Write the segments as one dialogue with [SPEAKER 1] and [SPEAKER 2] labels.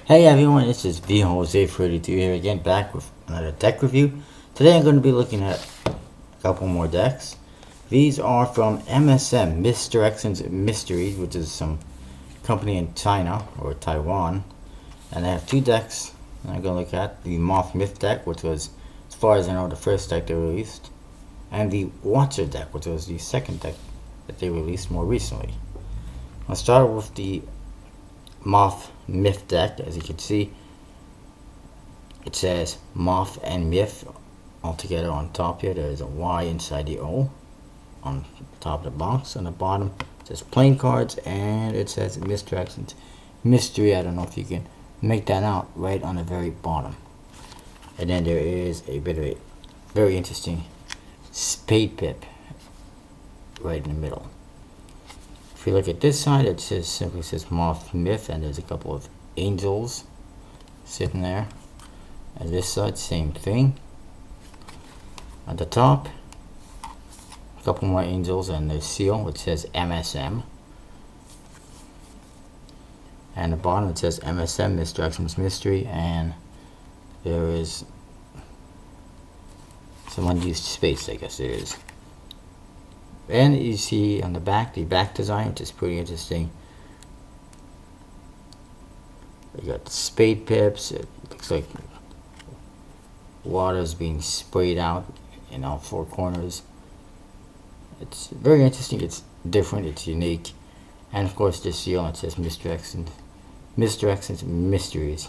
[SPEAKER 1] Hey everyone, this is VJose42 here again, back with another deck review. Today I'm going to be looking at a couple more decks. These are from MSM, Misdirection's Mysteries, which is some company in China or Taiwan. And I have two decks I'm going to look at. The Moth Myth deck, which was, as far as I know, the first deck they released. And the Watcher deck, which was the second deck that they released more recently. I'll start with the Moth Myth deck. As you can see, it says Moth and Myth all together on top here. There is a Y inside the O on top of the box. On the bottom it says playing cards, and it says Misdirection's Mystery. I don't know if you can make that out right on the very bottom. And then there is a bit of a very interesting spade pip right in the middle. If you look at this side, it simply says Moth Myth, and there's a couple of angels sitting there. And this side, same thing. At the top, a couple more angels and the seal, which says MSM. And the bottom, it says MSM, Misdirection's Mystery, and there is some unused space, I guess it is. And you see on the back design, which is pretty interesting. You got spade pips. It looks like water is being sprayed out in all four corners. It's very interesting. It's different. It's unique. And of course, the seal, it says Misdirection's Mysteries.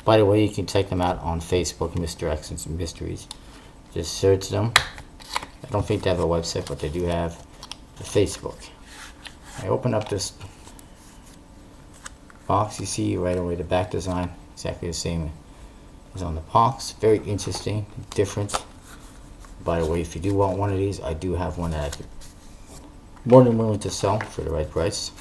[SPEAKER 1] By the way, you can check them out on Facebook, Misdirection's Mysteries. Just search them. I don't think they have a website, but they do have a Facebook. I open up this box. You see right away the back design, exactly the same as on the box. Very interesting, different. By the way, if you do want one of these, I do have one that I could more than willing to sell for the right price.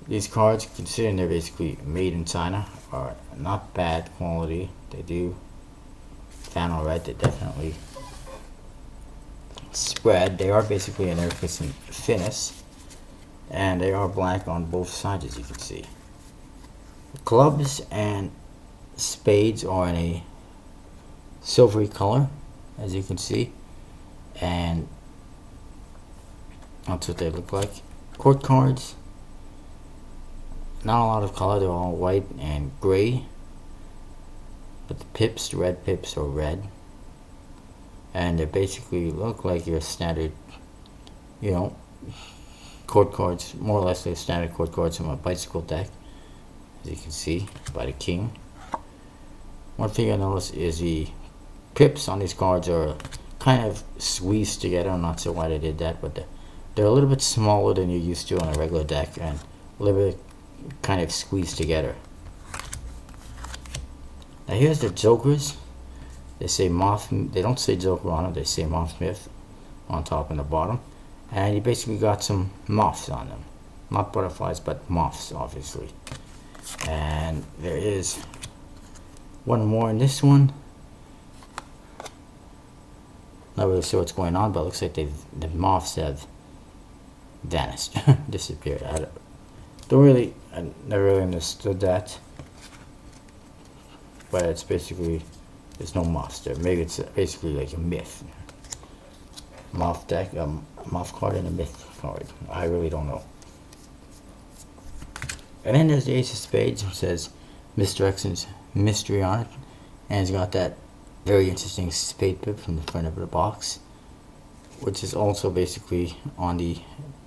[SPEAKER 1] These cards, considering they're basically made in China, are not bad quality. They do fan alright. They definitely spread. They are basically an air-kissing finish, and they are black on both sides, as you can see. Clubs and spades are in a silvery color, as you can see, and that's what they look like. Court cards, not a lot of color. They're all white and gray. But the pips, the red pips, are red, and they basically look like your standard, court cards, more or less the standard court cards from a bicycle deck, as you can see by the king. One thing I noticed is the pips on these cards are kind of squeezed together. I'm not sure why they did that, but they're a little bit smaller than you're used to on a regular deck, and a little bit kind of squeezed together. Now here's the jokers. They say Moth. They don't say Joker on them. They say Moth Myth on top and the bottom. And you basically got some moths on them. Not butterflies, but moths, obviously. And there is one more in this one. Not really sure what's going on, but it looks like the moths have vanished, disappeared. I never really understood that. But it's basically, there's no moths there. Maybe it's basically like a myth. Moth deck, moth card and a myth card. I really don't know. And then there's the Ace of Spades, which says Misdirection's Mystery on it. And it's got that very interesting spade pip from the front of the box, which is also basically on the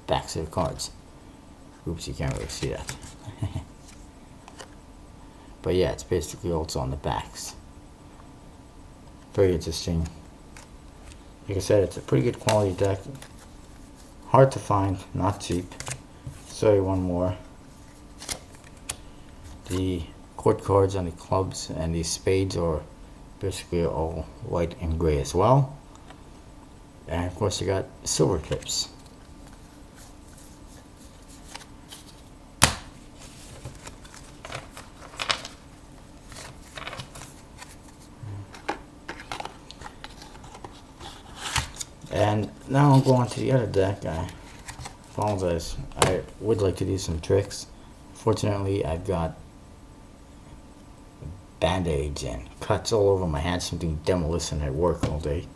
[SPEAKER 1] backs of the cards. Oops, you can't really see that. But yeah, it's basically also on the backs. Very interesting. Like I said, it's a pretty good quality deck. Hard to find, not cheap. Sorry, one more. The court cards on the clubs and the spades are basically all white and gray as well. And of course you got silver pips. And now I'll go on to the other deck. I apologize. I would like to do some tricks Unfortunately, I've got band-aids and cuts all over my hands from doing demolition at work all day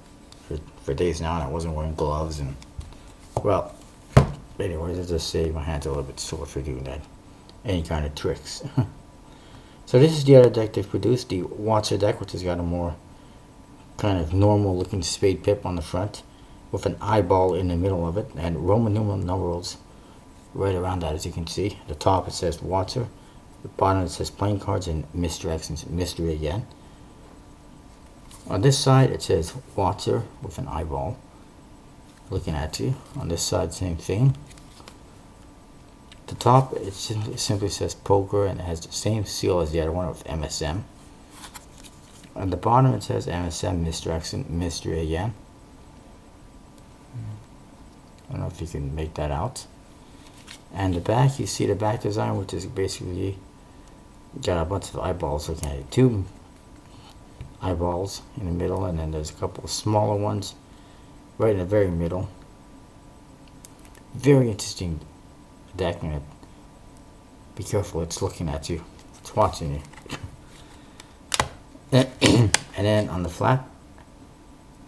[SPEAKER 1] for days now, and I wasn't wearing gloves. And well, anyways, I just say my hands are a little bit sore for doing that, any kind of tricks. So this is the other deck they've produced, the Watcher deck, which has got a more kind of normal looking spade pip on the front with an eyeball in the middle of it and Roman numerals right around that, as you can see. At the top it says Watcher, the bottom it says playing cards and Misdirections, mystery again. On this side it says Watcher with an eyeball looking at you. On this side, same thing. The top it simply says poker and it has the same seal as the other one with MSM. On the bottom it says MSM, Misdirection, mystery again. I don't know if you can make that out. And the back, you see the back design, which is basically got a bunch of eyeballs looking at it. Two eyeballs in the middle, and then there's a couple of smaller ones right in the very middle. Very interesting deck, and be careful, it's looking at you, it's watching you. And then on the flap,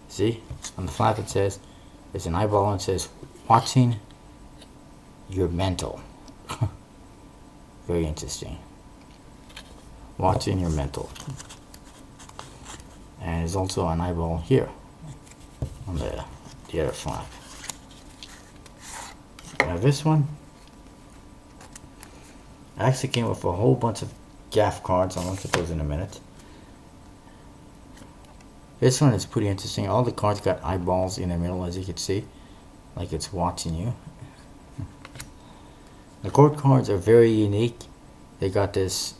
[SPEAKER 1] see, on the flap it says, there's an eyeball and it says, watching your mental. Very interesting. Watching your mental. And there's also an eyeball here on the other flap. Now this one actually came with a whole bunch of gaff cards. I'll look at those in a minute. This one is pretty interesting. All the cards got eyeballs in the middle, as you can see, like it's watching you. The court cards are very unique. They got this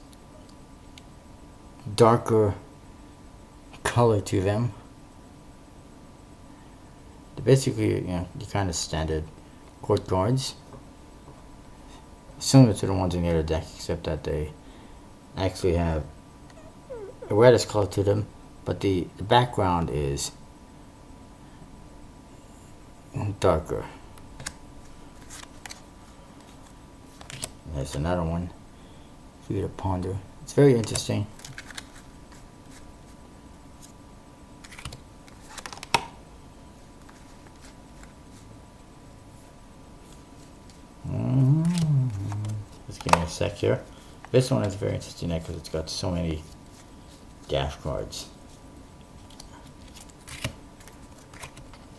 [SPEAKER 1] darker color to them. They're basically, you know, the kind of standard court cards, similar to the ones in the other deck, except that they actually have a reddish color to them, but the background is darker. There's another one for you to ponder. It's very interesting. Just give me a sec here. This one is very interesting because it's got so many gaff cards.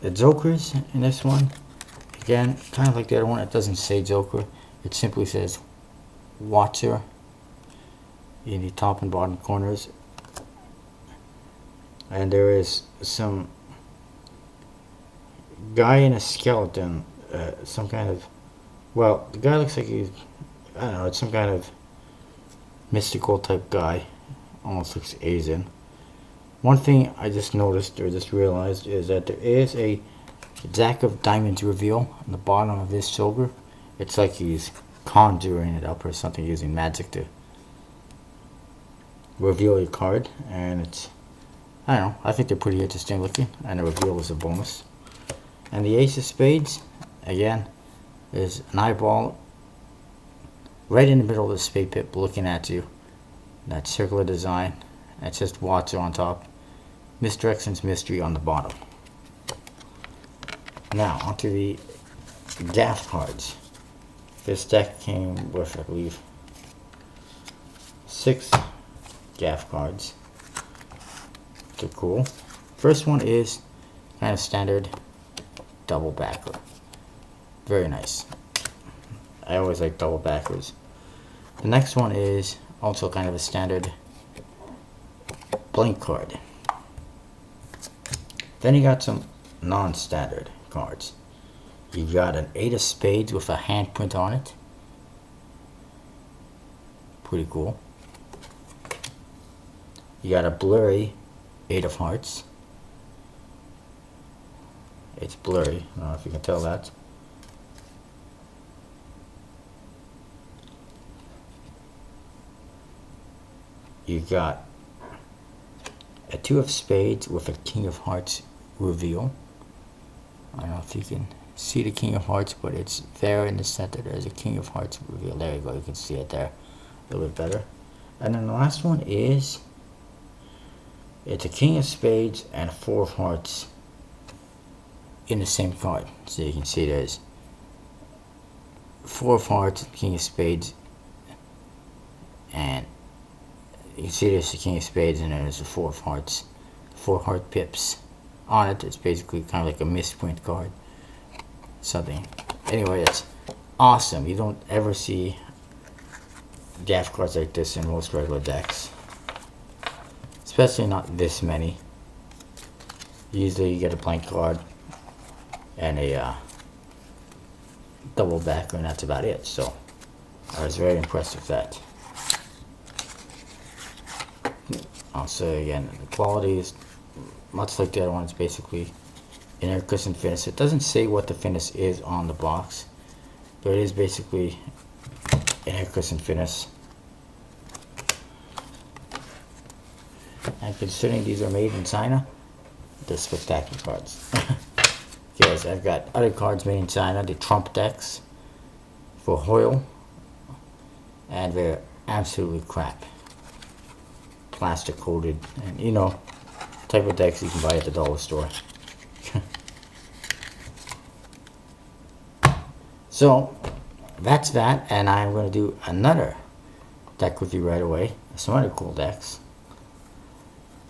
[SPEAKER 1] The Jokers in this one, again, kind of like the other one, it doesn't say Joker. It simply says Watcher in the top and bottom corners. And there is some guy in a skeleton, some kind of, well, the guy looks like he's, I don't know, it's some kind of mystical type guy. Almost looks Asian. One thing I just noticed or just realized is that there is a Jack of Diamonds reveal on the bottom of his shoulder. It's like he's conjuring it up or something, using magic to reveal a card. And it's, I don't know, I think they're pretty interesting looking, and the reveal is a bonus. And the Ace of Spades, again, is an eyeball right in the middle of the spade pip looking at you. That circular design. And it's just Watcher on top. Misdirections, mystery on the bottom. Now, onto the gaff cards. This deck came with, I believe, 6 gaff cards. They're cool. First one is kind of standard double backer. Very nice. I always like double backers. The next one is also kind of a standard blank card. Then you got some non-standard cards. You got an 8 of Spades with a handprint on it. Pretty cool. You got a blurry 8 of Hearts. It's blurry. I don't know if you can tell that. You got a 2 of Spades with a King of Hearts reveal. I don't know if you can see the King of Hearts, but it's there in the center. There's a King of Hearts reveal. There you go. You can see it there a little bit better. And then the last one is, it's a King of Spades and a Four of Hearts in the same card. So you can see there's Four of Hearts, King of Spades, and you can see there's the King of Spades and then there's the Four of Hearts. Four heart pips on it. It's basically kind of like a misprint card. Something. Anyway, that's awesome. You don't ever see draft cards like this in most regular decks. Especially not this many. Usually you get a blank card and a double backer, and that's about it. So I was very impressed with that. I'll say again, the quality is much like the other one. It's basically an air cushion finish. It doesn't say what the finish is on the box, but it is basically an air cushion finish. And considering these are made in China, they're spectacular cards. Yes, I've got other cards made in China, the Trump decks for Hoyle, and they're absolutely crap. Plastic coated, and you know, type of decks you can buy at the dollar store. So that's that, and I'm going to do another deck with you right away. Some other cool decks.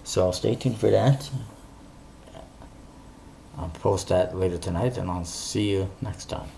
[SPEAKER 1] So stay tuned for that. I'll post that later tonight, and I'll see you next time.